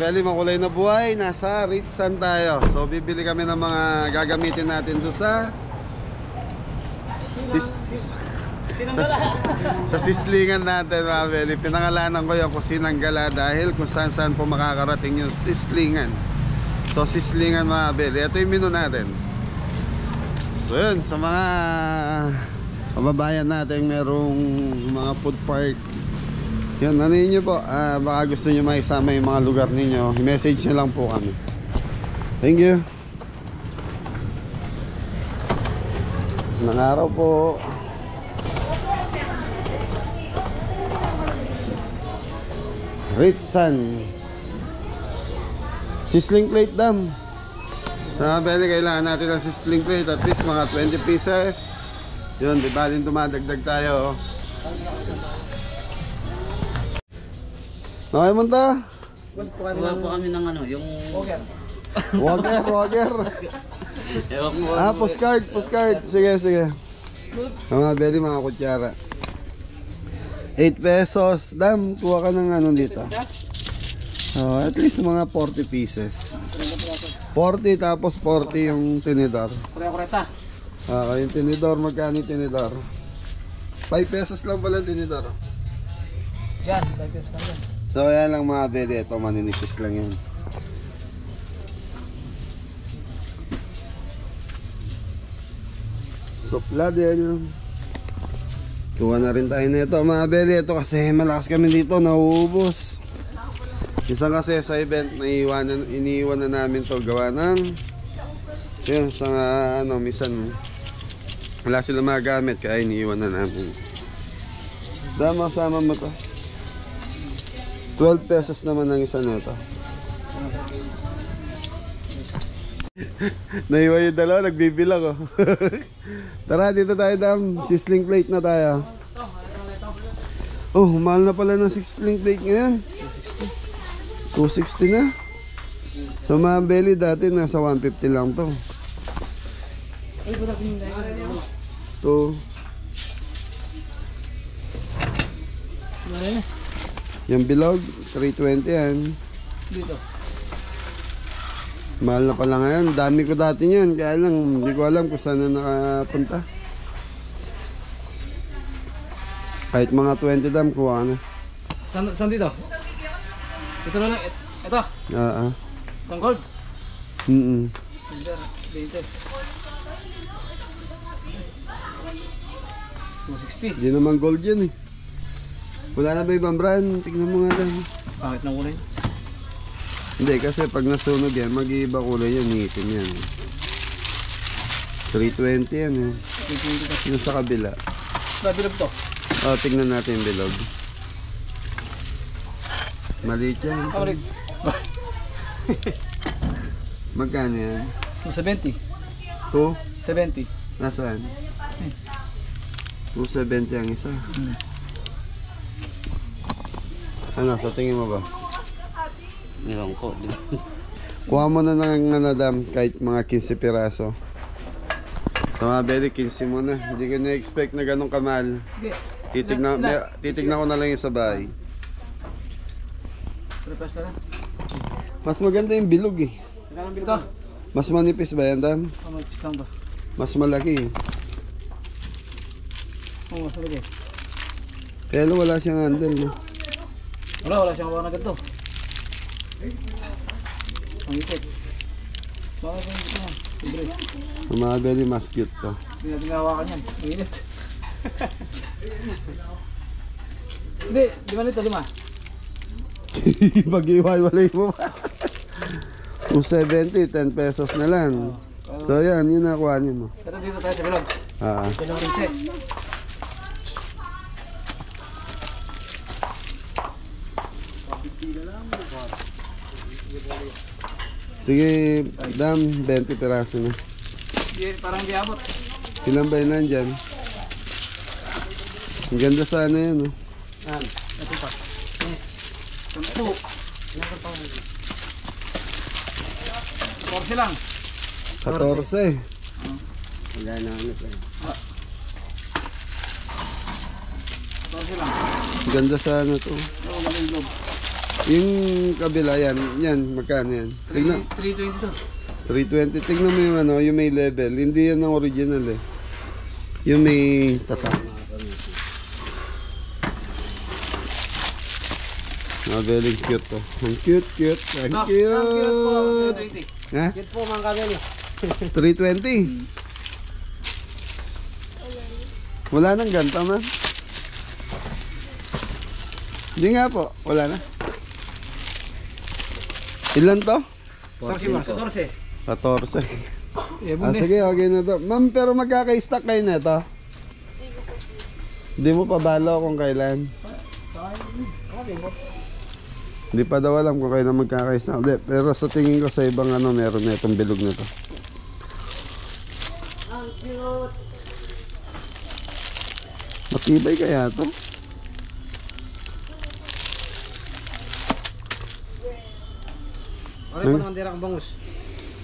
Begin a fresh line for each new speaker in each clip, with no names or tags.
belly, makulay na buhay. Nasa Ritsan tayo. So bibili kami ng mga gagamitin natin doon sa sislingan natin, mga belly. Pinangalanan ko yung Kusinang Gala dahil kung saan saan po makakarating yung sislingan. So sislingan, mga belly. Ito yung menu natin. So yun, sa mga kababayan natin merong mga food park, yan, ano nyo po, baka gusto nyo maisama yung mga lugar ninyo, i-message nyo lang po kami. Thank you. Nang araw po. Ritsan Sizzling plate, dam. Beli, kailangan natin ng sizzling plate, at least mga 20 pieces. Yun, di ba din tumadagdag tayo. Okay, munta.
Wala po kami ng ano, yung
Walker. Postcard. Sige. Mga belly, mga kutsara. 8 pesos. Dam, kuha ka ng ano dito. At least mga 40 pieces. 40, tapos 40 yung tinidor. Yung tinidor, magkano yung tinidor? 5 pesos lang pala yung tinidor.
yan, 5 pesos lang yan.
So yan lang, mga belly. Ito, maninipis lang yan. Supla din. Kuha na rin tayo nito, mga belly. Ito kasi malakas kami dito, nauubos. Isang kasi sa event, iniiwan na namin to, gawa ng yun, sa ano, misan wala sila magamit, kaya iniiwan na namin. Dama, sama mo to. 12 pesos naman ang isa nito. Naiwan yung dalawa, nagbibilang ko. Tara, dito tayo, dam. Sizzling plate na tayo. Oh, mahal na pala ng sizzling plate ngayon. 260 na. So mga belly, dati nasa 150 lang to. Yung bilog, 320 yan.
Dito.
Mahal na pala ngayon. Dami ko dati yan. Kaya lang, hindi ko alam kung saan na nakapunta. Kahit mga 20 dam, kuha na.
Saan dito? Ito na lang. Ito. Itong gold.
20.
260.
Hindi naman gold yan eh. Wala na ba ibang brand? Tignan mo nga lang.
Bakit na kulay?
Hindi, kasi pag nasunog yan, mag-iiba kulay yan, itim yan. 320 yan eh. Yung sa kabila.
Sa bilog to?
Tignan natin yung bilog. Maliit yan.
Maliit.
Magkano yan?
270.
2?
70.
Nasaan? 270 ang isa. Ano, sa tingin mo ba?
Nilong ko.
Kuha mo na ng nanadam kahit mga 15 piraso. Tama, Belly, 15 mo na. Hindi ko na-expect na ganun kamahal. Titignan ko na lang yung sa bahay. Mas maganda yung bilog eh. Mas manipis ba yan, dam?
Manipis lang ba?
Mas malaki eh.
Oo, mas malaki.
Kaya wala siyang handle, no?
Wala siyang hawakan na ganito. Ang ipit. Bakit yung ito mo? Libre.
Ang mga belly, mas cute to.
Hindi natin hawakan yan. Init. Hindi, 5 nito, 5.
Pag-iwalay mo ba? 270, 10 pesos na lang. So yan, yun nakuha niyo mo.
Ito dito tayo sa bilog. Bilog rin set.
Sige, dam, 20 piraso na.
Parang di abot.
Ilan ba yun nandyan? Ang ganda sana yan, no?
Ito pa. Ito. 14 lang.
14.
Wala na ano pa. 14 lang.
Ang ganda sana to.
Oo, maging globe.
Yung kabila yan, magkano yan? Tignan.
320 to.
320. Tignan mo yung ano, yung may level. Hindi yan ang original eh. Yung may tatak. Very cute to. Ang cute. Ang cute. Ha?
Cute po mga kabeli.
320. Wala nang ganta man. Hindi nga po. Wala na. Ilan to?
14.
14. Sige, okay na to. Ma'am, pero magkaka-stock kayo na ito? Hindi mo pa balo kung kailan? Hindi pa daw alam kung kailan magkaka-stock. Hindi, pero sa tingin ko sa ibang ano, meron na itong bilog na to. Matibay kaya to?
Ano pa naman tira kang bangus?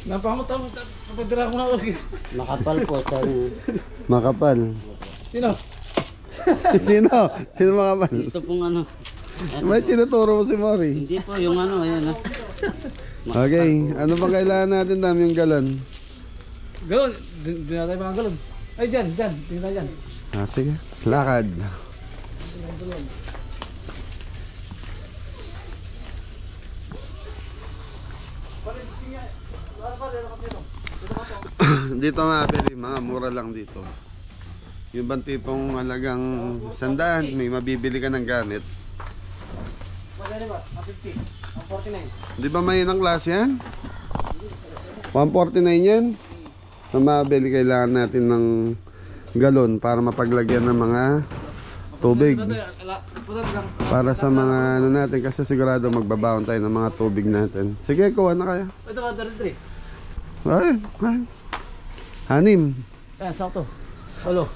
Napadira ko na ulit.
Makapal po, sorry.
Makapal.
Sino?
Sino? Sino makapal?
Ito pong ano.
May tinuturo mo si Mori.
Hindi po, yung ano, ayan ha.
Okay, ano pa kailangan natin dam yung galon?
Galon? Di na tayo mga galon. Ay, dyan. Tingnan tayo dyan.
Sige, lakad. Dito mga mura lang dito. Yung bang tipong halagang 100, may mabibili ka ng gamit.
Magkano ba? 150. 149.
Di ba may inang klase yan? 149 yan. So mabili kailangan natin ng galon para mapaglagyan ng mga tubig. Para sa mga ano natin kasi sigurado magbabaon tayo ng mga tubig natin. Sige, kuha na kaya.
Ito ka, 33.
Ay. 6.
Ayan, sakto. Walo.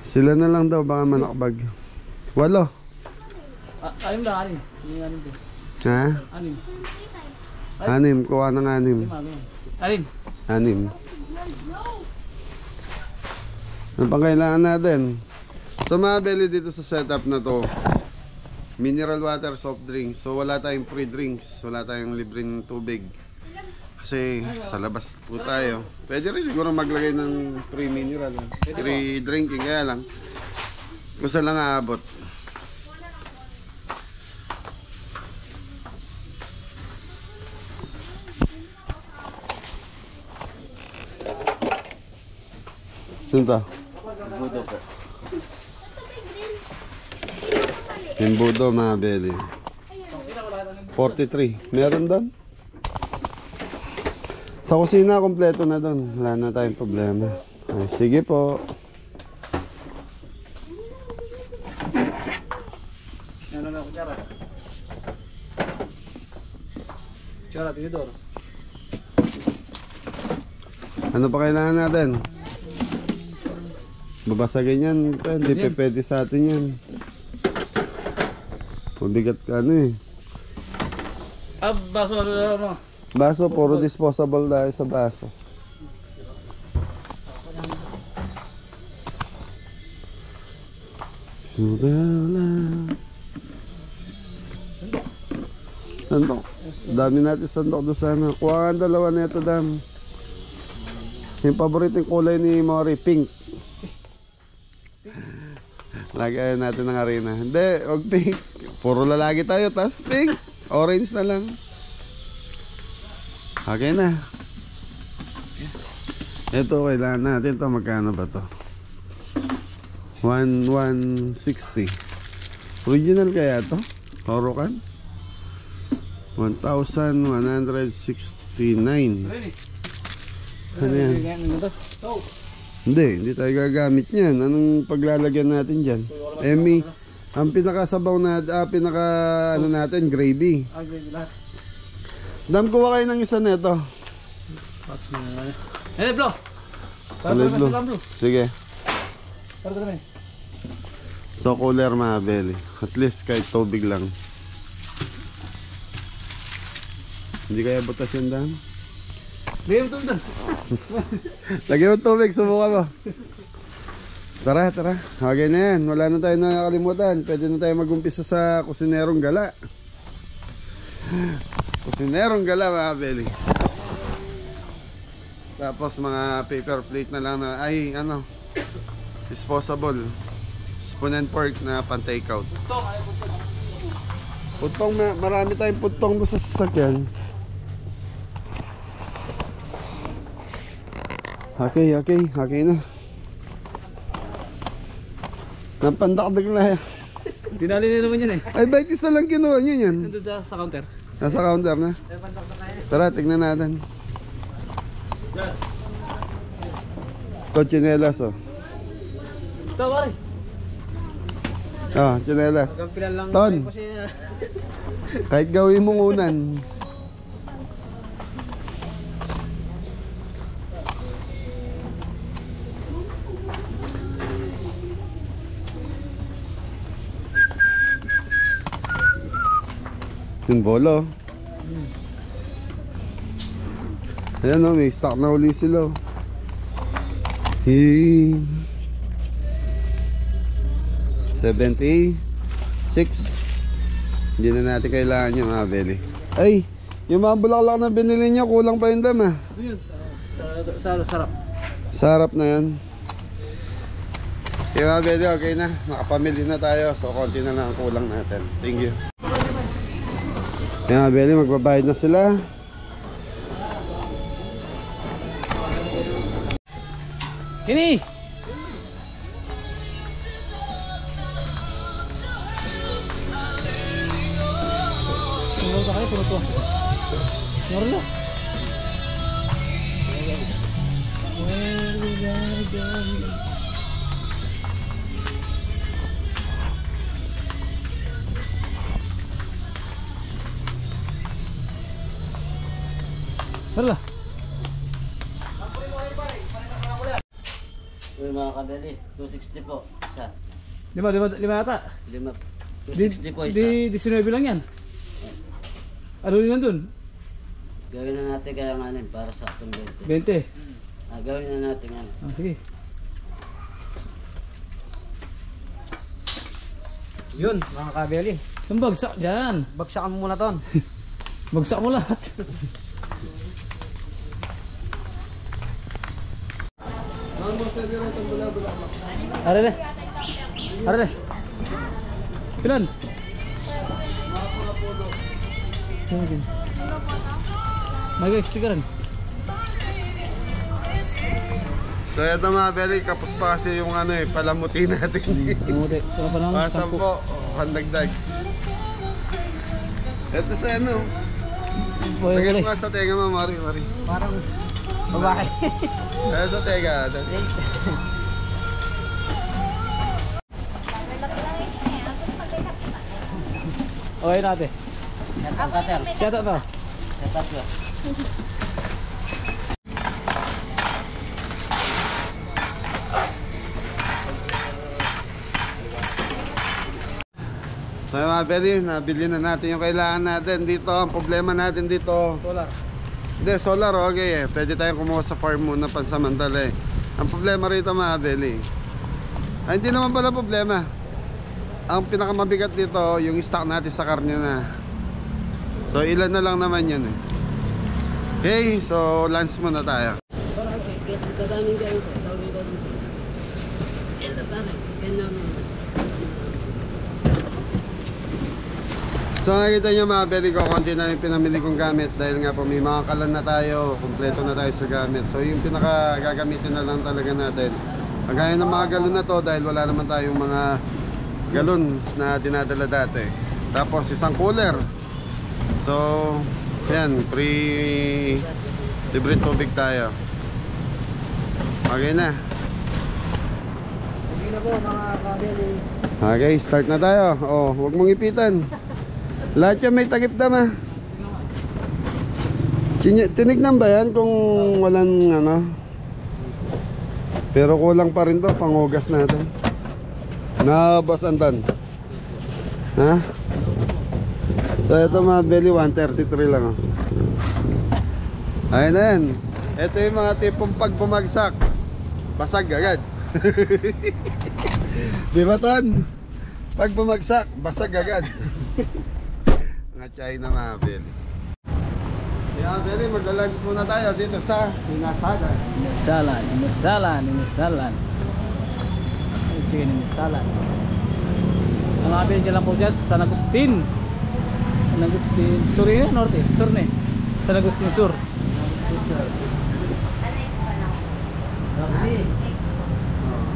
Sila na lang daw, baka manakbag. 8.
Anim lang, anim. Hindi anim din.
Ha?
Anim.
6, kuha ng 6.
Anim.
6. Ano pang kailangan natin? So mabili dito sa setup na to, mineral water, soft drinks. So wala tayong free drinks, wala tayong libreng tubig. Kasi sa labas po tayo. Pwede rin siguro maglagay ng free mineral, free drinking, kaya lang gusto lang aabot. Sinta?
Budo po.
Yung budo, mabili. 43. Meron doon? Sa kusina, kompleto na doon. Wala na tayong problema. Ay, sige po.
Ano na, kutsara? Kutsara, tinidor.
Ano pa kailangan natin? Babasagin yan. Hindi pa pwede sa atin yan. Mabigat ka ano eh.
Baso, ano?
Baso, puro disposable dahil sa baso. Sandok. Dami natin sandok doon sana. Kuha nga 2 na ito, dam. Yung paboritong kulay ni Mori, pink. Lagayan natin ng arena. Hindi, huwag pink. Puro lalaki tayo, tas pink. Orange na lang. Okay na. Ito, kailangan natin to. Magkano ba to? 160. Original kaya to? Horokan? 1,169. Ano yan? Hindi tayo gagamit niyan. Anong paglalagyan natin dyan? Emmy, ang pinakasabaw na, pinaka ano natin, gravy.
Gravy lahat.
Dam, kuha kayo ng isa neto.
Eh, Blo!
Kulay blue. Sige.
Para ito namin.
So cooler mabili. At least kahit tubig lang. Hindi kaya butas yan, Dam?
Lagyan mo ito doon.
Lagyan mo tubig, subukan mo. Tara, tara. Okay na yan. Wala na tayo nakakalimutan. Pwede na tayo mag-umpisa sa kusinerong gala. Kusinerong gala mga kabeli. Tapos mga paper plate na lang na, ay ano, disposable. Spoon and fork na pan-take out. Putong, marami tayong putong doon sa sasakyan. Okay na. Napandakdag na yan.
Tinali na naman yan eh.
Ay, 20 na lang kinuha nyo yan.
Nandun sa counter.
Nasa counter na. Tara, tignan natin. Ito, chinelas oh.
Ito, pare.
Oh, chinelas. Ton. Kahit gawin mong unan. Yung bolo. Ayan o, may stock na uli sila. Hey. 76. Hindi na natin kailangan yung mga beli. Ay, yung mga bulaklak na binili niya, kulang pa yung dam ah.
Ito yun. Sa sarap.
Sarap na yan. Okay mga beli, okay na. Nakapamili na tayo. So konti na lang ang kulang natin. Thank you. Kaya mga beli, magbabayad na sila.
Kini! Tumulong ka kayo, puno to. Meron na. Where we gotta go. Hala.
Yung mga kabeli, 260 po, isa.
Lima yata.
260 po, isa.
Di 19 lang yan. Ano rin nandun?
Gawin na natin kaya nga ano, para sa atong 20.
20.
Gawin na natin yan.
Sige.
Yun, mga kabeli.
Ang bagsak dyan.
Bagsakan mo muna ton.
Bagsak mo lahat. Arale. Arale. Ilan? Mag-extikaran.
So ito mga beli, kapos pa kasi yung ano eh, palamuti natin.
Umuti. Ito pa naman.
Mga 10, pandagdag. Ito sa ano. Lagyan mo nga sa tenga mo, Mari.
Parang babae.
Ayan sa tenga.
Okay natin.
Setap cutter.
Kaya to.
Setap yun.
So mga beli, nabili na natin yung kailangan natin dito. Ang problema natin dito,
Solar.
hindi, solar okay eh. Pwede tayong kumuha sa farm muna pansamantala eh. Ang problema rito mga beli, ay hindi naman pala problema. Ang pinakamabigat dito, yung stock natin sa karne na. So ilan na lang naman yun eh. Okay, so lunch muna tayo.
Kadaming gawin ko. Tawagin ko. Ito pare. Ganyan mo.
So nakikita nyo mga beli ko, konti na yung pinamili kong gamit. Dahil nga po may mga kalan na tayo, kumpleto na tayo sa gamit. So yung pinaka gagamitin na lang talaga natin, kagaya ng mga galon na to, dahil wala naman tayong mga galon na dinadala dati. Tapos isang cooler. So yan, libre tubig tayo. Okay na.
Hindi na po mga kabeli.
Okay, start na tayo. Oh, huwag mong ipitan. Lahat yan may takip dama. Tinignan ba yan kung walang ano? Pero kulang pa rin to, panghugas natin. Nabas antan. Ha? So ito mga beli, 133 lang oh. Ayun na yan. Ito yung mga tipong pag bumagsak, basag agad. Di ba, Ton? Pag bumagsak, basag agad. Mga China, mga Beli. Kaya, Beli, magla-lunch muna tayo dito sa Inasalan.
Inasalan. Chicken inasalan. Ang abin dyan lang po dyan, San Agustin. Sur yun, norte, sur na eh. San Agustin Sur.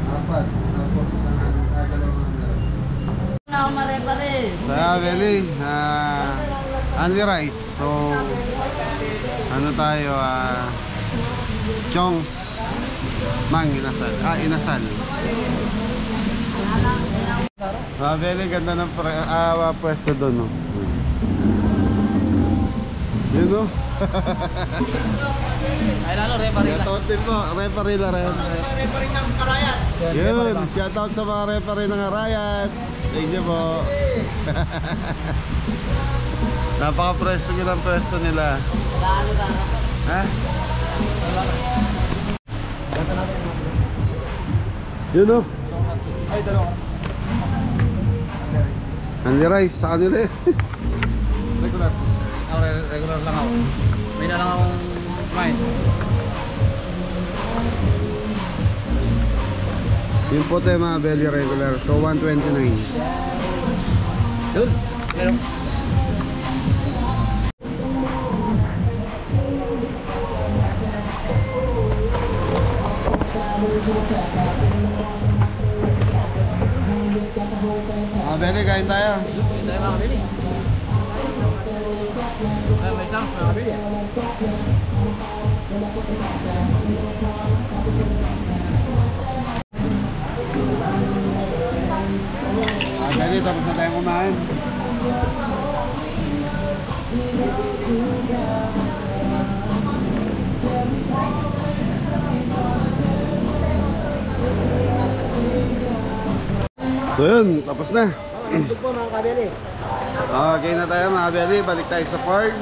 Apat. Tapos isang dalawang
Wala akong mare-pare.
Kaya, Beli, only rice. So, ano tayo, Chong's Mang Inasal. Inasal. Beli, ganda ng pwesto doon, no? Yun, no?
Ay lalo, reparila.
Shoutout din po, reparila rin.
Referee ng Karayat.
Yun, shoutout sa mga referee ng Arayat. Thank you po. Napaka-pwesto nyo ng pwesto nila. Ha? Yun, no?
Ay, dalawa.
Only rice sa kanila eh.
Regular. Ako, regular lang ako. May na lang akong kumain.
Yung puti mga belly regular. So 129.
Yun. Meron.
Mga belly, kain tayo.
Tayo mga kabili. Ay, may isang mga kabili.
Mga belly, tapos na tayong kumain. So yun, tapos na.
Ito po mga kabeli.
Okay na tayo mga belly, balik tayo sa farm.